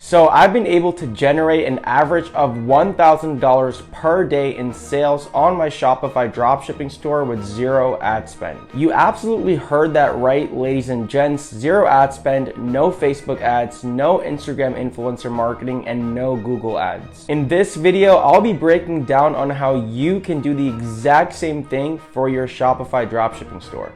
So I've been able to generate an average of $1,000 per day in sales on my Shopify dropshipping store with zero ad spend. You absolutely heard that right, ladies and gents. Zero ad spend, no Facebook ads, no Instagram influencer marketing, and no Google ads. In this video, I'll be breaking down on how you can do the exact same thing for your Shopify dropshipping store.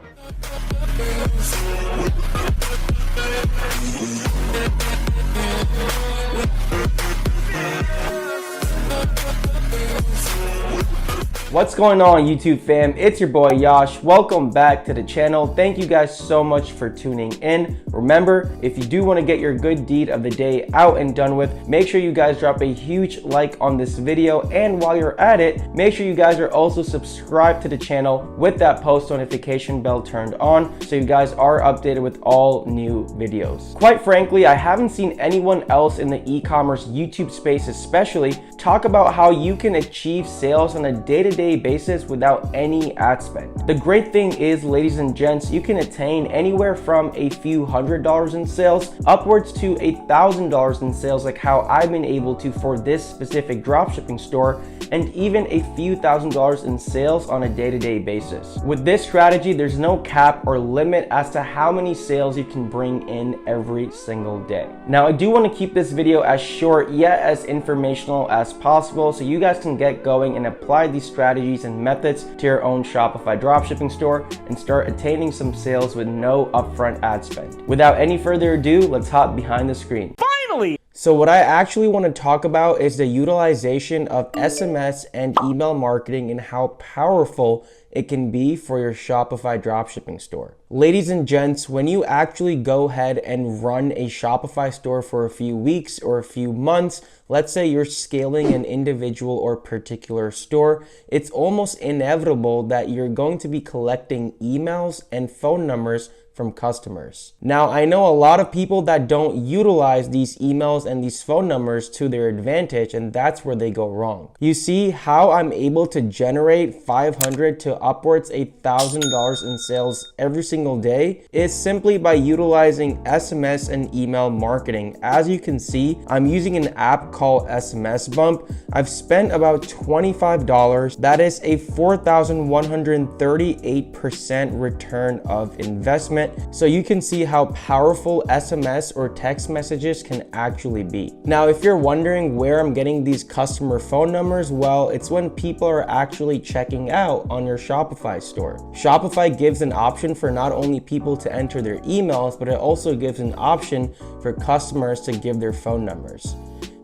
What's going on, YouTube fam? It's your boy Yash. Welcome back to the channel. Thank you guys so much for tuning in. Remember, if you do want to get your good deed of the day out and done with, make sure you guys drop a huge like on this video. And while you're at it, make sure you guys are also subscribed to the channel with that post notification bell turned on so you guys are updated with all new videos. Quite frankly, I haven't seen anyone else in the e-commerce YouTube space especially talk about how you can achieve sales on a day-to-day basis without any ad spend. The great thing is, ladies and gents, you can attain anywhere from a few $100s in sales upwards to $1,000 in sales, like how I've been able to for this specific dropshipping store, and even a few $1,000s in sales on a day-to-day basis. With this strategy, there's no cap or limit as to how many sales you can bring in every single day. Now, I do want to keep this video as short yet as informational as possible so you guys can get going and apply these strategies and methods to your own Shopify dropshipping store and start attaining some sales with no upfront ad spend. Without any further ado, let's hop behind the screen. Finally! So what I actually want to talk about is the utilization of SMS and email marketing and how powerful it can be for your Shopify dropshipping store. Ladies and gents, when you actually go ahead and run a Shopify store for a few weeks or a few months, let's say you're scaling an individual or particular store, it's almost inevitable that you're going to be collecting emails and phone numbers from customers. Now, I know a lot of people that don't utilize these emails and these phone numbers to their advantage, and that's where they go wrong. You see how I'm able to generate $500 to upwards $1,000 in sales every single day is simply by utilizing SMS and email marketing. As you can see, I'm using an app called SMS Bump. I've spent about $25. That is a 4,138% return of investment. So you can see how powerful SMS or text messages can actually be. Now, if you're wondering where I'm getting these customer phone numbers, well, it's when people are actually checking out on your Shopify store. Shopify gives an option for not only people to enter their emails, but it also gives an option for customers to give their phone numbers.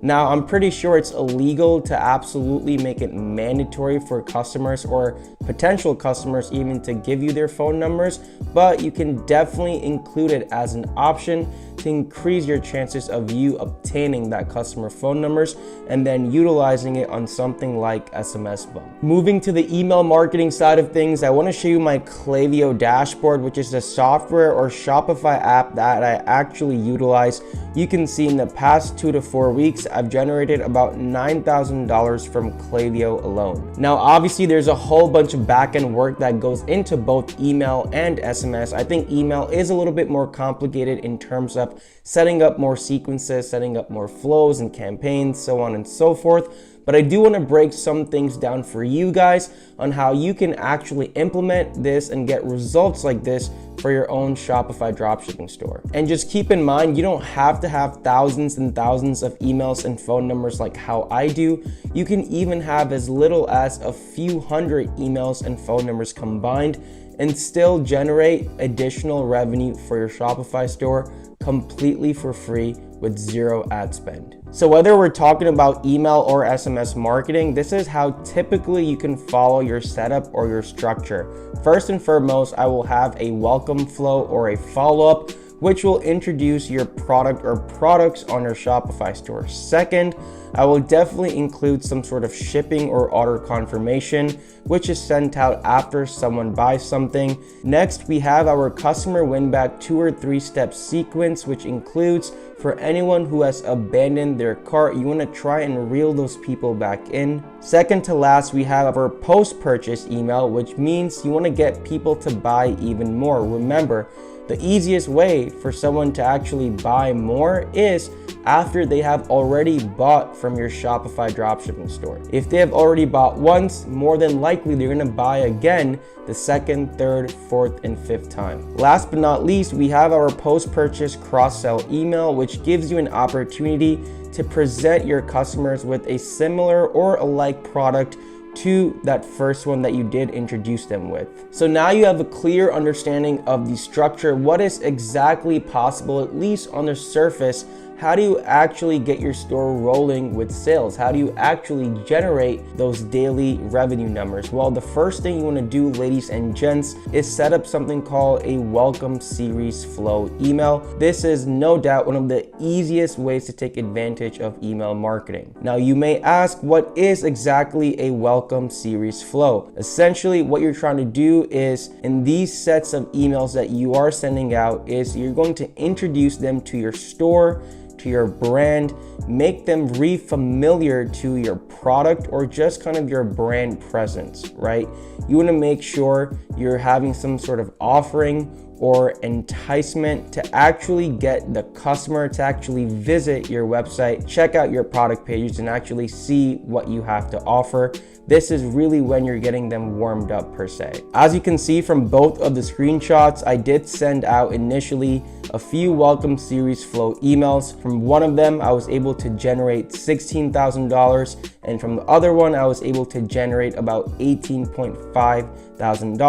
Now, I'm pretty sure it's illegal to absolutely make it mandatory for customers or potential customers even to give you their phone numbers, but you can definitely include it as an option to increase your chances of you obtaining that customer phone numbers and then utilizing it on something like SMS Bump. Moving to the email marketing side of things, I want to show you my Klaviyo dashboard, which is the software or Shopify app that I actually utilize. You can see in the past 2 to 4 weeks, I've generated about $9,000 from Klaviyo alone. Now, obviously, there's a whole bunch of back-end work that goes into both email and SMS. I think email is a little bit more complicated in terms of setting up more sequences, setting up more flows and campaigns, so on and so forth. But I do want to break some things down for you guys on how you can actually implement this and get results like this for your own Shopify dropshipping store. And just keep in mind, you don't have to have thousands and thousands of emails and phone numbers like how I do. You can even have as little as a few hundred emails and phone numbers combined and still generate additional revenue for your Shopify store completely for free with zero ad spend. So whether we're talking about email or SMS marketing, this is how typically you can follow your setup or your structure. First and foremost, I will have a welcome flow or a follow-up, which will introduce your product or products on your Shopify store. Second, I will definitely include some sort of shipping or order confirmation, which is sent out after someone buys something. Next, we have our customer win back 2 or 3 step sequence, which includes for anyone who has abandoned their cart, you want to try and reel those people back in. Second to last, we have our post-purchase email, which means you want to get people to buy even more. Remember, The easiest way for someone to actually buy more is after they have already bought from your Shopify dropshipping store. If they have already bought once, more than likely they're gonna buy again the second, third, fourth, and fifth time. Last but not least, we have our post-purchase cross-sell email, which gives you an opportunity to present your customers with a similar or a like product to that first one that you did introduce them with. So now you have a clear understanding of the structure, what is exactly possible, at least on the surface. How do you actually get your store rolling with sales? How do you actually generate those daily revenue numbers? Well, the first thing you want to do, ladies and gents, is set up something called a welcome series flow email. This is no doubt one of the easiest ways to take advantage of email marketing. Now, you may ask, what is exactly a welcome series flow? Essentially, what you're trying to do is, in these sets of emails that you are sending out, is you're going to introduce them to your store, to your brand, make them re-familiar to your product or just kind of your brand presence, right? You want to make sure you're having some sort of offering or enticement to actually get the customer to actually visit your website, check out your product pages, and actually see what you have to offer. This is really when you're getting them warmed up per se. As you can see from both of the screenshots, I did send out initially a few welcome series flow emails. From one of them, I was able to generate $16,000, and from the other one, I was able to generate about $18.5 thousand.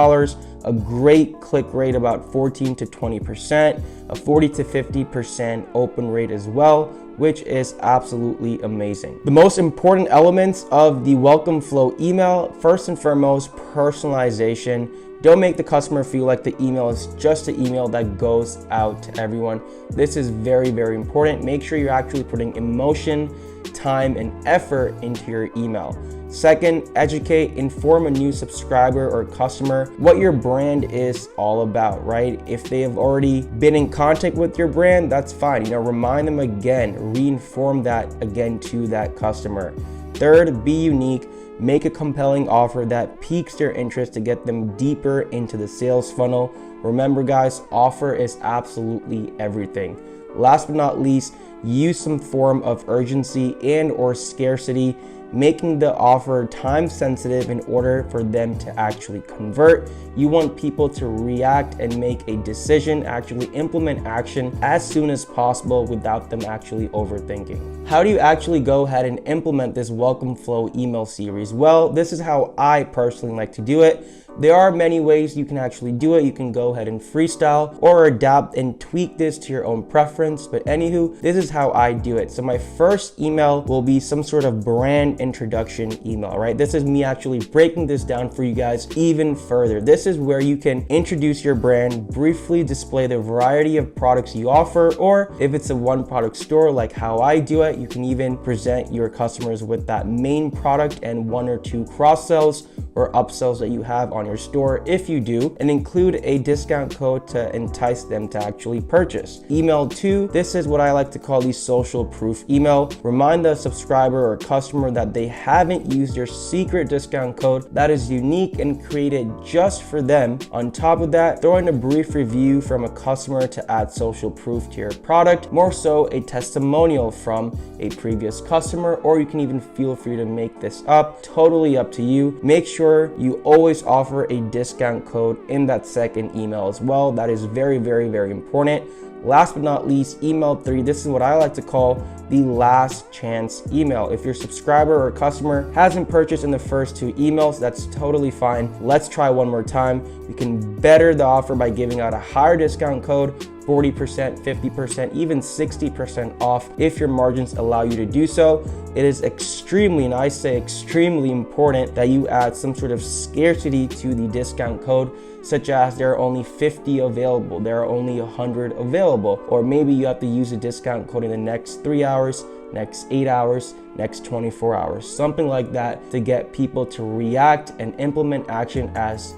A great click rate, about 14 to 20%, a 40 to 50% open rate as well, which is absolutely amazing. The most important elements of the welcome flow email, first and foremost, personalization. Don't make the customer feel like the email is just an email that goes out to everyone. This is very, very important. Make sure you're actually putting emotion, time, and effort into your email. Second, educate, inform a new subscriber or customer what your brand is all about, right? If they have already been in contact with your brand, that's fine. Remind them again, re-inform that again to that customer. Third, be unique. Make a compelling offer that piques their interest to get them deeper into the sales funnel. Remember, guys, offer is absolutely everything. Last but not least, use some form of urgency and or scarcity, making the offer time sensitive in order for them to actually convert. You want people to react and make a decision, actually implement action as soon as possible without them actually overthinking. How do you actually go ahead and implement this welcome flow email series? Well, this is how I personally like to do it. There are many ways you can actually do it. You can go ahead and freestyle or adapt and tweak this to your own preference. But anywho, this is how I do it. So my first email will be some sort of brand introduction email, right? This is me actually breaking this down for you guys even further. This is where you can introduce your brand, briefly display the variety of products you offer, or if it's a one product store like how I do it, you can even present your customers with that main product and one or two cross sells or upsells that you have on your store if you do, and include a discount code to entice them to actually purchase. Email 2, this is what I like to call the social proof email. Remind the subscriber or customer that they haven't used your secret discount code that is unique and created just for them. On top of that, throw in a brief review from a customer to add social proof to your product, more so a testimonial from a previous customer, or you can even feel free to make this up, totally up to you. Make sure you always offer a discount code in that second email as well. That is very, very, very important. Last but not least, email 3, this is what I like to call the last chance email. If your subscriber or customer hasn't purchased in the first 2 emails, that's totally fine. Let's try one more time. We can better the offer by giving out a higher discount code, 40%, 50%, even 60% off if your margins allow you to do so. It is extremely, and I say extremely important, that you add some sort of scarcity to the discount code, such as there are only 50 available, there are only 100 available, or maybe you have to use a discount code in the next 3 hours, next 8 hours, next 24 hours, something like that, to get people to react and implement action as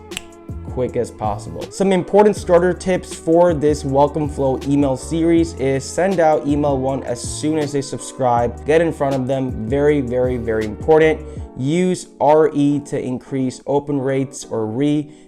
quick as possible. Some important starter tips for this welcome flow email series is send out email 1 as soon as they subscribe. Get in front of them. Very, very, very important. use RE to increase open rates, or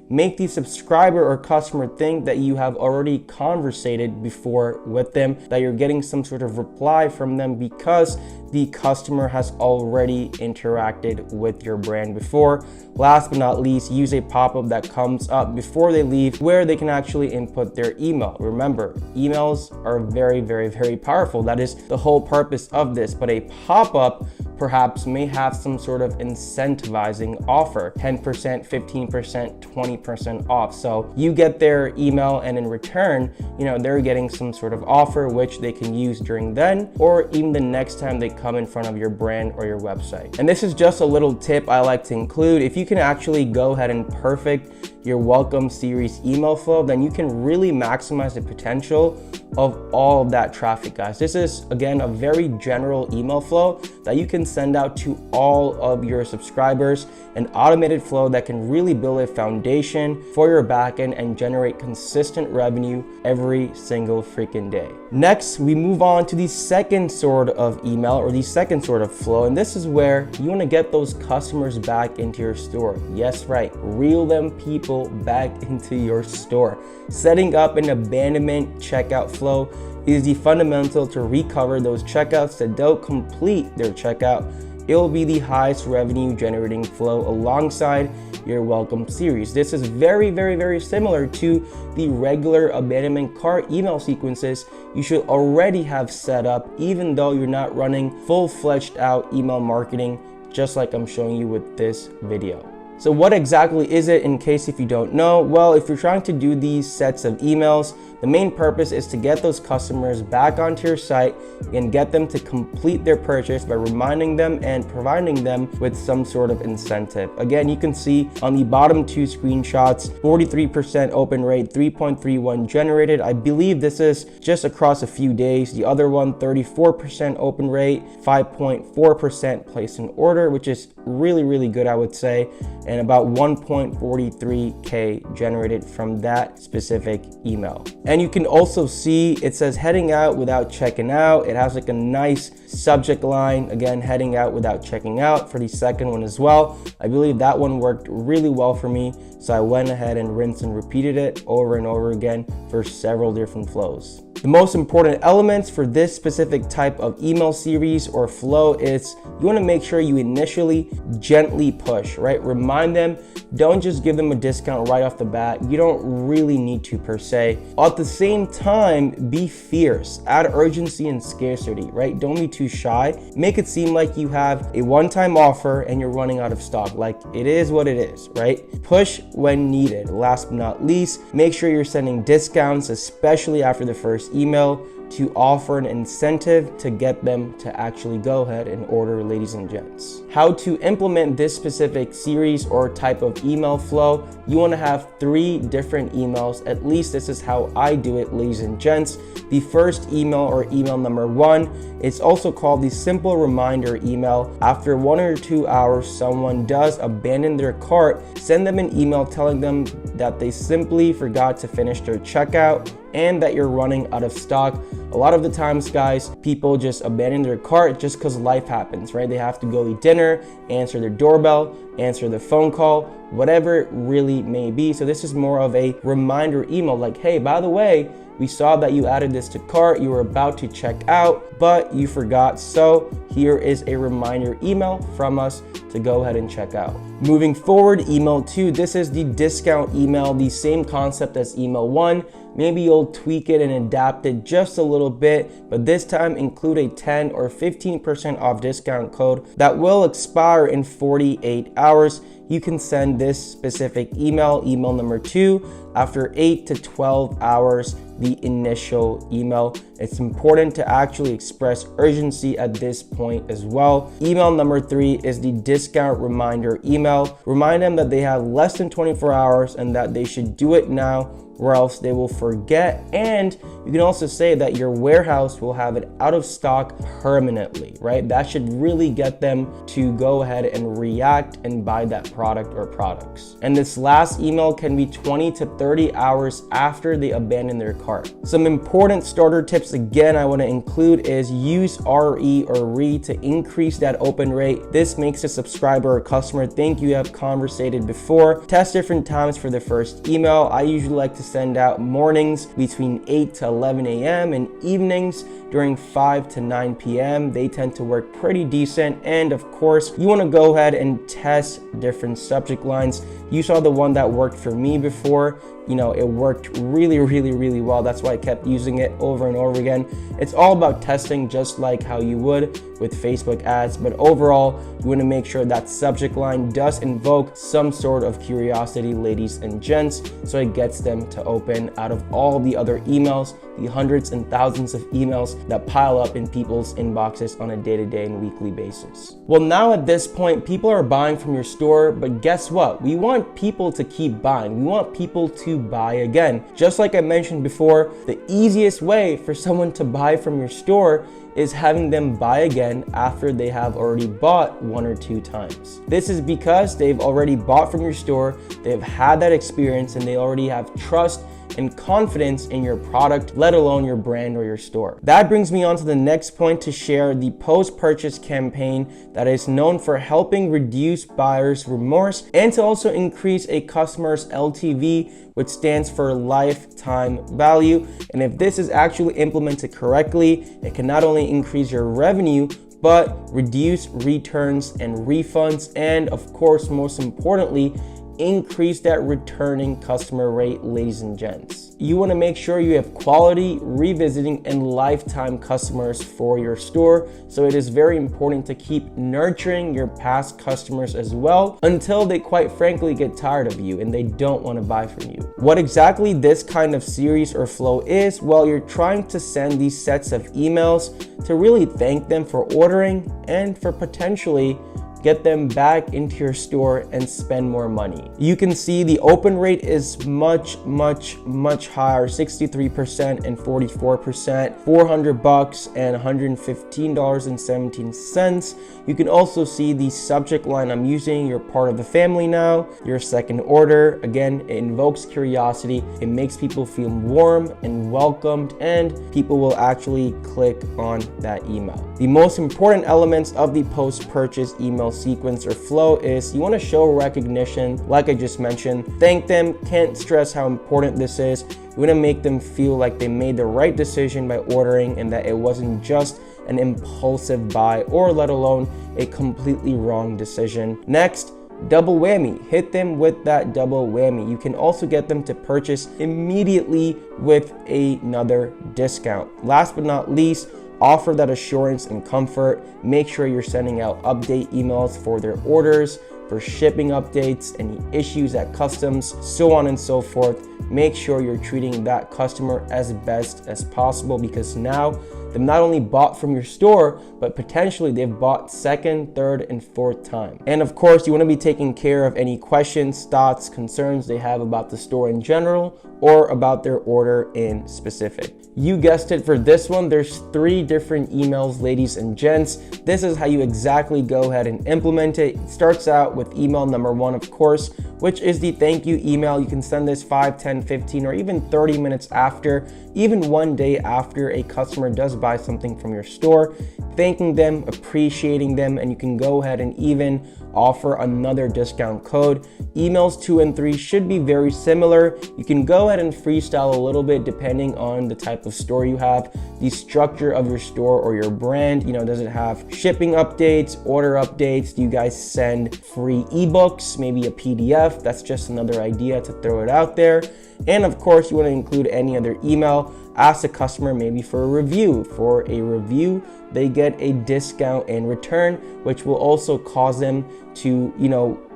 make the subscriber or customer think that you have already conversated before with them, that you're getting some sort of reply from them because the customer has already interacted with your brand before. Last but not least, use a pop-up that comes up before they leave where they can actually input their email. Remember, emails are very, very, very powerful. That is the whole purpose of this, but a pop-up perhaps may have some sort of incentivizing offer, 10%, 15%, 20% off. So you get their email, and in return, they're getting some sort of offer which they can use during then, or even the next time they come in front of your brand or your website. And this is just a little tip I like to include. If you can actually go ahead and perfect your welcome series email flow, then you can really maximize the potential of all of that traffic, guys. This is, again, a very general email flow that you can send out to all of your subscribers, an automated flow that can really build a foundation for your backend and generate consistent revenue every single freaking day. Next, we move on to the second sort of email, or the second sort of flow, and this is where you want to get those customers back into your store. Yes, right, reel them people back into your store. Setting up an abandonment checkout flow is the fundamental to recover those checkouts that don't complete their checkout. It will be the highest revenue generating flow alongside your welcome series. This is very, very, very similar to the regular abandonment cart email sequences you should already have set up, even though you're not running full-fledged out email marketing, just like I'm showing you with this video. So what exactly is it, in case if you don't know? Well, if you're trying to do these sets of emails, the main purpose is to get those customers back onto your site and get them to complete their purchase by reminding them and providing them with some sort of incentive. Again, you can see on the bottom two screenshots, 43% open rate, 3.31 generated. I believe this is just across a few days. The other one, 34% open rate, 5.4% placed an order, which is really, really good, I would say. And about 1.43K generated from that specific email. And you can also see it says heading out without checking out. It has like a nice subject line. Again, heading out without checking out for the second one as well. I believe that one worked really well for me. So I went ahead and rinsed and repeated it over and over again for several different flows. The most important elements for this specific type of email series or flow is you want to make sure you initially gently push, right? Remind them, don't just give them a discount right off the bat. You don't really need to per se. At the same time, be fierce, add urgency and scarcity, right? Don't be too shy. Make it seem like you have a one-time offer and you're running out of stock. Like, it is what it is, right? Push when needed. Last but not least, make sure you're sending discounts, especially after the first email, to offer an incentive to get them to actually go ahead and order, ladies and gents. How to implement this specific series or type of email flow? You want to have 3 different emails. At least this is how I do it, ladies and gents. The first email, or email number 1, it's also called the simple reminder email. After 1 or 2 hours, someone does abandon their cart, send them an email telling them that they simply forgot to finish their checkout and that you're running out of stock. A lot of the times, guys, people just abandon their cart just because life happens, right? They have to go eat dinner, answer their doorbell, answer the phone call, whatever it really may be. So this is more of a reminder email, like, hey, by the way, we saw that you added this to cart, you were about to check out, but you forgot. So here is a reminder email from us to go ahead and check out. Moving forward, email 2, this is the discount email, the same concept as email 1. Maybe you'll tweak it and adapt it just a little bit, but this time include a 10 or 15% off discount code that will expire in 48 hours. You can send this specific email, email number 2, after 8 to 12 hours, the initial email. It's important to actually express urgency at this point as well. Email number 3 is the discount reminder email. Remind them that they have less than 24 hours and that they should do it now or else they will forget. And you can also say that your warehouse will have it out of stock permanently, right? That should really get them to go ahead and react and buy that product or products. And this last email can be 20 to 30 hours after they abandon their cart. Some important starter tips again I want to include is use RE or RE to increase that open rate. This makes the subscriber or customer think you have conversated before. Test different times for the first email. I usually like to send out mornings between 8 to 11 a.m. and evenings during 5 to 9 p.m. They tend to work pretty decent. And of course, you want to go ahead and test different subject lines. You saw the one that worked for me before. You know, it worked really well. That's why I kept using it over and over again. It's all about testing, just like how you would with Facebook ads. But overall, you want to make sure that subject line does invoke some sort of curiosity, ladies and gents, so it gets them to open out of all the other emails, the hundreds and thousands of emails that pile up in people's inboxes on a day-to-day and weekly basis. Well, now at this point, people are buying from your store, but guess what? We want people to keep buying. We want people to buy again. Just like I mentioned before, the easiest way for someone to buy from your store is having them buy again after they have already bought 1 or 2 times. This is because they've already bought from your store, they've had that experience, and they already have trust and confidence in your product, let alone your brand or your store. That brings me on to the next point to share the post-purchase campaign that is known for helping reduce buyer's remorse and to also increase a customer's LTV, which stands for lifetime value. And if this is actually implemented correctly, it can not only increase your revenue, but reduce returns and refunds, and of course, most importantly, increase that returning customer rate, ladies and gents. You want to make sure you have quality, revisiting, and lifetime customers for your store. So it is very important to keep nurturing your past customers as well until they quite frankly get tired of you and they don't want to buy from you. What exactly this kind of series or flow is? Well, you're trying to send these sets of emails to really thank them for ordering and for potentially get them back into your store and spend more money. You can see the open rate is much higher, 63% and 44%, $400 and $115.17. You can also see the subject line I'm using, you're part of the family now, your second order. Again, it invokes curiosity, it makes people feel warm and welcomed, and people will actually click on that email. The most important elements of the post-purchase email sequence or flow is you want to show recognition, like I just mentioned. Thank them, can't stress how important this is. You want to make them feel like they made the right decision by ordering and that it wasn't just an impulsive buy or let alone a completely wrong decision. Next, double whammy. Hit them with that double whammy. You can also get them to purchase immediately with another discount. Last but not least, offer that assurance and comfort. Make sure you're sending out update emails for their orders, for shipping updates, any issues at customs, so on and so forth. Make sure you're treating that customer as best as possible, because now they've not only bought from your store, but potentially they've bought second, third, and fourth time. And of course, you want to be taking care of any questions, thoughts, concerns they have about the store in general or about their order in specific. You guessed it, for this one, there's 3 different emails, ladies and gents. This is how you exactly go ahead and implement it. It starts out with email number 1, of course, which is the thank you email. You can send this 5, 10, 15, or even 30 minutes after, even 1 day after a customer does buy something from your store, thanking them, appreciating them, and you can go ahead and even offer another discount code. Emails 2 and 3 should be very similar. You can go ahead and freestyle a little bit depending on the type of store you have, the structure of your store or your brand. You know, does it have shipping updates, order updates? Do you guys send free ebooks, maybe a PDF? That's just another idea to throw it out there. And of course, you want to include any other email. Ask the customer maybe for a review. For a review, they get a discount in return, which will also cause them to,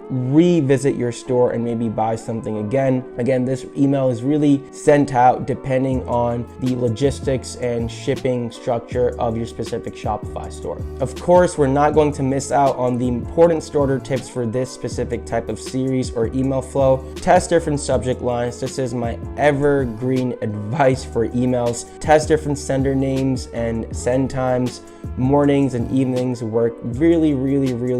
revisit your store and maybe buy something again. Again, this email is really sent out depending on the logistics and shipping structure of your specific Shopify store. Of course, we're not going to miss out on the important starter tips for this specific type of series or email flow. Test different subject lines. This is my evergreen advice for emails. Test different sender names and send times. Mornings and evenings work really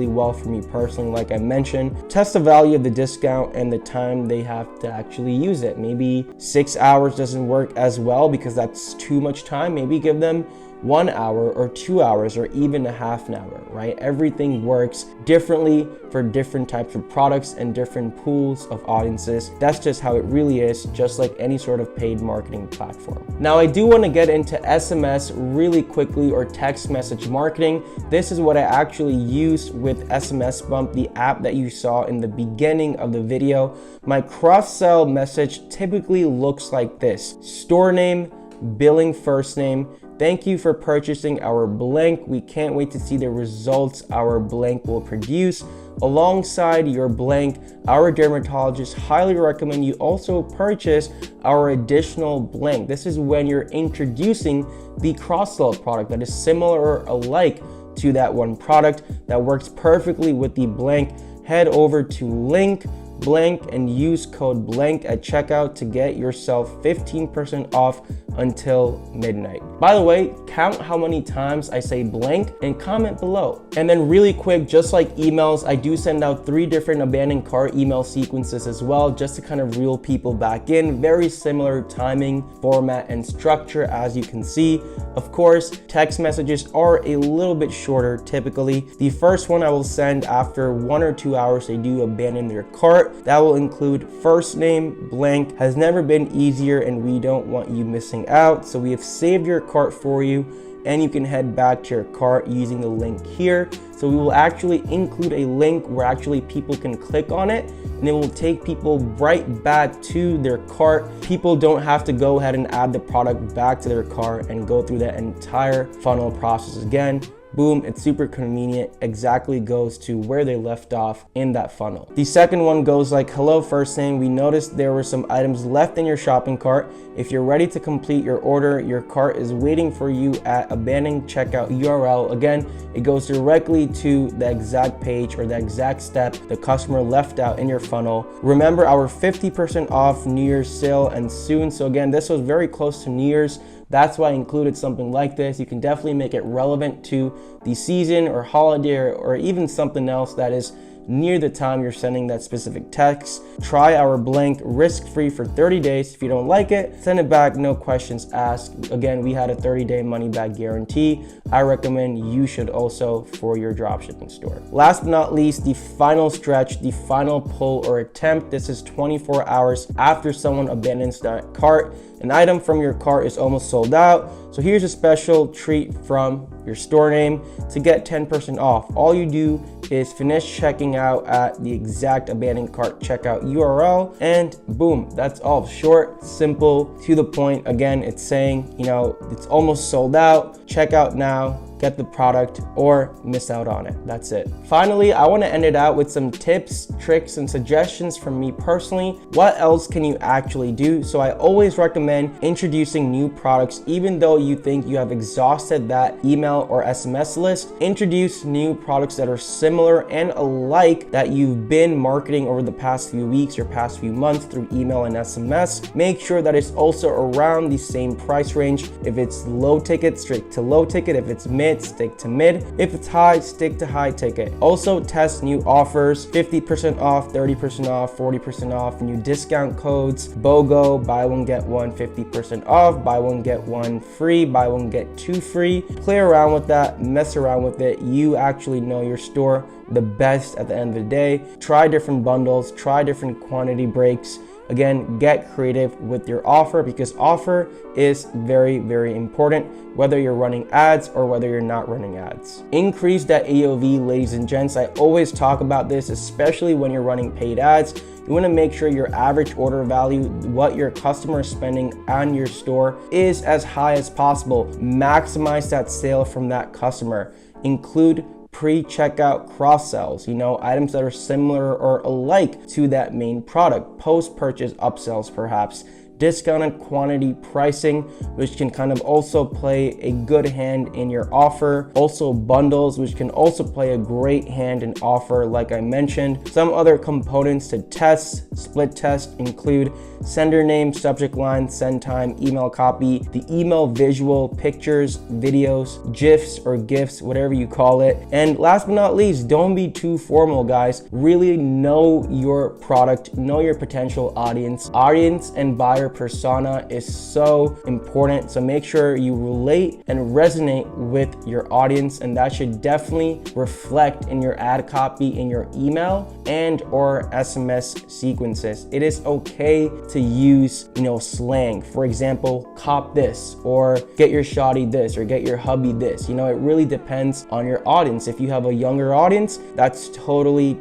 well for me personally. Like I mentioned, test the value of the discount and the time they have to actually use it. Maybe 6 hours doesn't work as well because that's too much time. Maybe give them 1 hour or 2 hours or even a half an hour, right? Everything works differently for different types of products and different pools of audiences. That's just how it really is, just like any sort of paid marketing platform. Now, I do want to get into SMS really quickly, or text message marketing. This is what I actually use with SMS Bump, the app that you saw in the beginning of the video. My cross-sell message typically looks like this: store name, billing first name. Thank you for purchasing our blank. We can't wait to see the results our blank will produce. Alongside your blank, our dermatologist highly recommend you also purchase our additional blank. This is when you're introducing the cross-sell product that is similar or alike to that one product that works perfectly with the blank. Head over to link blank and use code blank at checkout to get yourself 15% off until midnight. By the way, count how many times I say blank and comment below. And then really quick, just like emails, I do send out 3 different abandoned cart email sequences as well, just to kind of reel people back in. Very similar timing, format, and structure, as you can see. Of course, text messages are a little bit shorter typically. The first one I will send after 1 or 2 hours they do abandon their cart. That will include first name blank. Has never been easier and we don't want you missing out. So we have saved your cart for you and you can head back to your cart using the link here. So we will actually include a link where actually people can click on it and it will take people right back to their cart. People don't have to go ahead and add the product back to their cart and go through that entire funnel process again. Boom, it's super convenient, exactly goes to where they left off in that funnel. The second one goes like, hello first name, we noticed there were some items left in your shopping cart. If you're ready to complete your order, your cart is waiting for you at abandoned checkout URL. Again, it goes directly to the exact page or the exact step the customer left out in your funnel. Remember our 50% off New Year's sale and soon. So again, this was very close to New Year's. That's why I included something like this. You can definitely make it relevant to the season or holiday or even something else that is near the time you're sending that specific text. Try our blank risk-free for 30 days. If you don't like it, send it back, no questions asked. Again, we had a 30-day money-back guarantee. I recommend you should also for your dropshipping store. Last but not least, the final stretch, the final pull or attempt. This is 24 hours after someone abandons that cart. An item from your cart is almost sold out. So here's a special treat from your store name to get 10% off. All you do is finish checking out at the exact abandoned cart checkout URL and boom, that's all. Short, simple, to the point. Again, it's saying, it's almost sold out. Check out now, get the product or miss out on it. That's it. Finally, I want to end it out with some tips, tricks, and suggestions from me personally. What else can you actually do? So I always recommend introducing new products, even though you think you have exhausted that email or SMS list. Introduce new products that are similar and alike that you've been marketing over the past few weeks or past few months through email and SMS. Make sure that it's also around the same price range. If it's low ticket, stick to low ticket. If it's mid, stick to mid. If it's high, stick to high ticket. Also test new offers, 50% off, 30% off, 40% off, new discount codes, BOGO, buy one, get one, 50% off, buy one, get one free, buy one, get two free. Play around with that, mess around with it. You actually know your store the best at the end of the day. Try different bundles, try different quantity breaks. Again, get creative with your offer because offer is very, very important, whether you're running ads or whether you're not running ads. Increase that AOV, ladies and gents. I always talk about this, especially when you're running paid ads. You want to make sure your average order value, what your customer is spending on your store, is as high as possible. Maximize that sale from that customer. Include pre-checkout cross-sells, items that are similar or alike to that main product, post-purchase upsells perhaps, discounted quantity pricing, which can kind of also play a good hand in your offer. Also bundles, which can also play a great hand in offer, like I mentioned. Some other components to tests, split test, include sender name, subject line, send time, email copy, the email visual, pictures, videos, GIFs or GIFs, whatever you call it. And last but not least, don't be too formal, guys. Really know your product, know your potential audience. Audience and buyer persona is so important, so make sure you relate and resonate with your audience, and that should definitely reflect in your ad copy, in your email and or SMS sequences. It is okay to use slang. For example, cop this, or get your shawty this, or get your hubby this. It really depends on your audience. If you have a younger audience, that's totally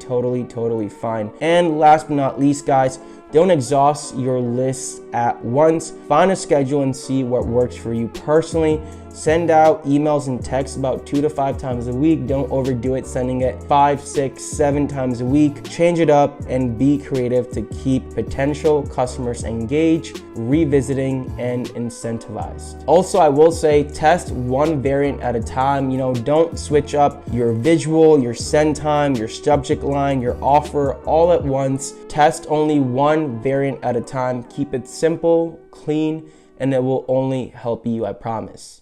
fine. And last but not least, guys, don't exhaust your list at once. Find a schedule and see what works for you personally. Send out emails and texts about 2 to 5 times a week. Don't overdo it, sending it 5, 6, 7 times a week. Change it up and be creative to keep potential customers engaged, revisiting, and incentivized. Also, I will say test one variant at a time. Don't switch up your visual, your send time, your subject line, your offer all at once. Test only one variant at a time. Keep it simple, clean, and it will only help you, I promise.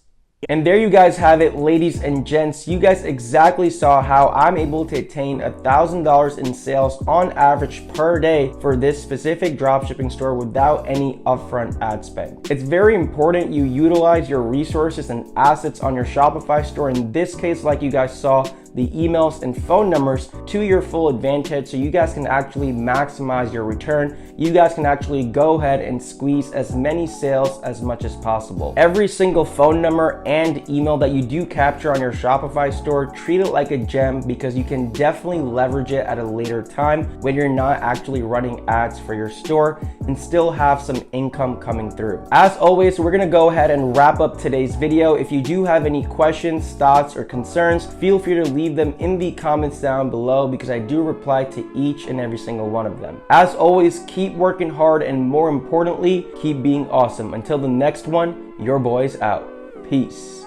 And there you guys have it, ladies and gents. You guys exactly saw how I'm able to attain $1,000 in sales on average per day for this specific dropshipping store without any upfront ad spend. It's very important you utilize your resources and assets on your Shopify store. In this case, like you guys saw, the emails and phone numbers to your full advantage, so you guys can actually maximize your return. You guys can actually go ahead and squeeze as many sales as much as possible. Every single phone number and email that you do capture on your Shopify store, treat it like a gem, because you can definitely leverage it at a later time when you're not actually running ads for your store and still have some income coming through. As always, we're gonna go ahead and wrap up today's video. If you do have any questions, thoughts, or concerns, feel free to leave them in the comments down below, because I do reply to each and every single one of them. As always, keep working hard, and more importantly, keep being awesome. Until the next one, your boy's out. Peace.